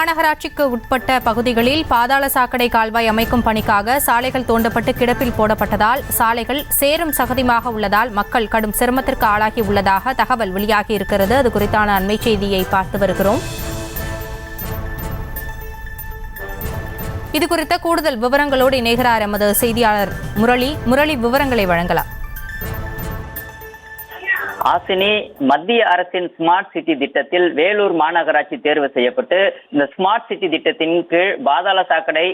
மாநகராட்சிக்கு உட்பட்ட பகுதிகளில் பாதாள சாக்கடை கால்வாய் அமைக்கும் பணிக்காக சாலைகள் தோண்டப்பட்டு கிடப்பில் போடப்பட்டதால் சாலைகள் சேரும் சகதியாக உள்ளதால் மக்கள் கடும் சிரமத்திற்கு ஆளாகி உள்ளதாக தகவல் வெளியாகி இருக்கிறது. அது குறித்தான அண்மை செய்தியை பார்த்து வருகிறோம். இதுகுறித்த கூடுதல் விவரங்களோடு இணைகிறார் எமது செய்தியாளர் முரளி விவரங்களை வழங்கலாம். ஆசினி, மத்திய அரசின் ஸ்மார்ட் சிட்டி திட்டத்தில் வேலூர் மாநகராட்சி தேர்வு செய்யப்பட்டு இந்த ஸ்மார்ட் சிட்டி திட்டத்தின் கீழ் பாதாள சாக்கடை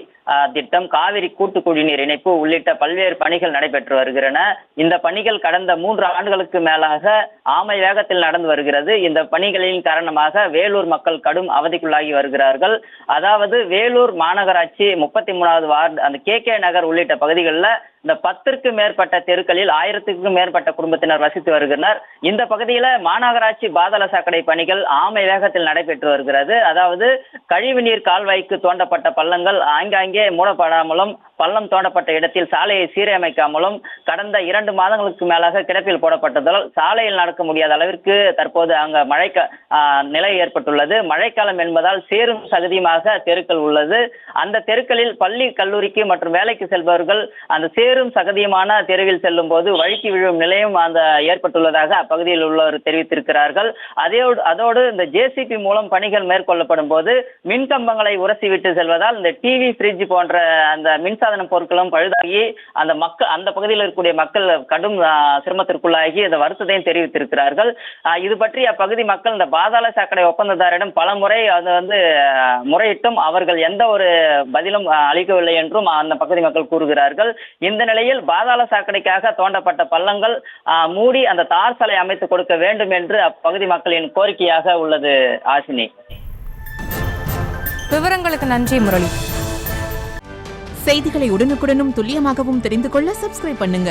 திட்டம், காவிரி கூட்டு குடிநீர் இணைப்பு உள்ளிட்ட பல்வேறு பணிகள் நடைபெற்று வருகின்றன. இந்த பணிகள் கடந்த 3 ஆண்டுகளுக்கு மேலாக ஆமை வேகத்தில் நடந்து வருகிறது. இந்த பணிகளின் காரணமாக வேலூர் மக்கள் கடும் அவதிக்குள்ளாகி வருகிறார்கள். அதாவது வேலூர் மாநகராட்சி 33வது வார்டு, அந்த KK நகர் உள்ளிட்ட பகுதிகளில் இந்த 10க்கும் மேற்பட்ட தெருக்களில் 1000க்கும் மேற்பட்ட குடும்பத்தினர் வசித்து வருகின்றனர். இந்த பகுதியில் மாநகராட்சி பாதாள சாக்கடை பணிகள் ஆமை வேகத்தில் நடைபெற்று வருகிறது. அதாவது கழிவுநீர் கால்வாய்க்கு தோண்டப்பட்ட பள்ளங்கள் ஆங்காங்கே மூடப்படாமலும் பள்ளம் தோண்டப்பட்ட இடத்தில் சாலையை சீரமைக்காமலும் கடந்த 2 மாதங்களுக்கு மேலாக கிடப்பில் போடப்பட்டதால் சாலையில் நடக்க முடியாத அளவிற்கு தற்போது அங்க நிலை ஏற்பட்டுள்ளது. மழைக்காலம் என்பதால் சேரும் சகதியுமாக தெருக்கள் உள்ளது. அந்த தெருக்களில் பள்ளி, கல்லூரிக்கு மற்றும் வேலைக்கு செல்பவர்கள் அந்த சேரும் சகதியுமான தெருவில் செல்லும் போது வழுக்கி விழும் நிலையும் அந்த ஏற்பட்டுள்ளதாக அப்பகுதியில் உள்ளவர் தெரிவித்திருக்கிறார்கள். அதோடு இந்த JCB மூலம் பணிகள் மேற்கொள்ளப்படும் போது மின்கம்பங்களை உரசிவிட்டு செல்வதால் இந்த டிவி, ஃப்ரிட்ஜ் போன்ற அந்த மின்சார பொருட்களும் பழுதாகி அந்த பகுதியில் இருக்கக்கூடிய மக்கள் கடும் சிரமத்திற்குள்ளாகி இந்த வருத்தத்தையும் தெரிவித்திருக்கிறார்கள். இது பற்றி அப்பகுதி மக்கள் இந்த பாதாள சாக்கடை ஒப்பந்ததாரிடம் பல முறை முறையிட்டும் அவர்கள் எந்த ஒரு பதிலும் அளிக்கவில்லை என்றும் அந்த பகுதி மக்கள் கூறுகிறார்கள். இந்த நிலையில் பாதாள சாக்கடைக்காக தோண்டப்பட்ட பள்ளங்கள் மூடி அந்த தார் சாலை அமைத்து கொடுக்க வேண்டும் என்று அப்பகுதி மக்களின் கோரிக்கையாக உள்ளது. ஆசினி, விவரங்களுக்கு நன்றி முரளி. செய்திகளை உடனுக்குடனும் துல்லியமாகவும் தெரிந்து கொள்ள சப்ஸ்கிரைப் பண்ணுங்க.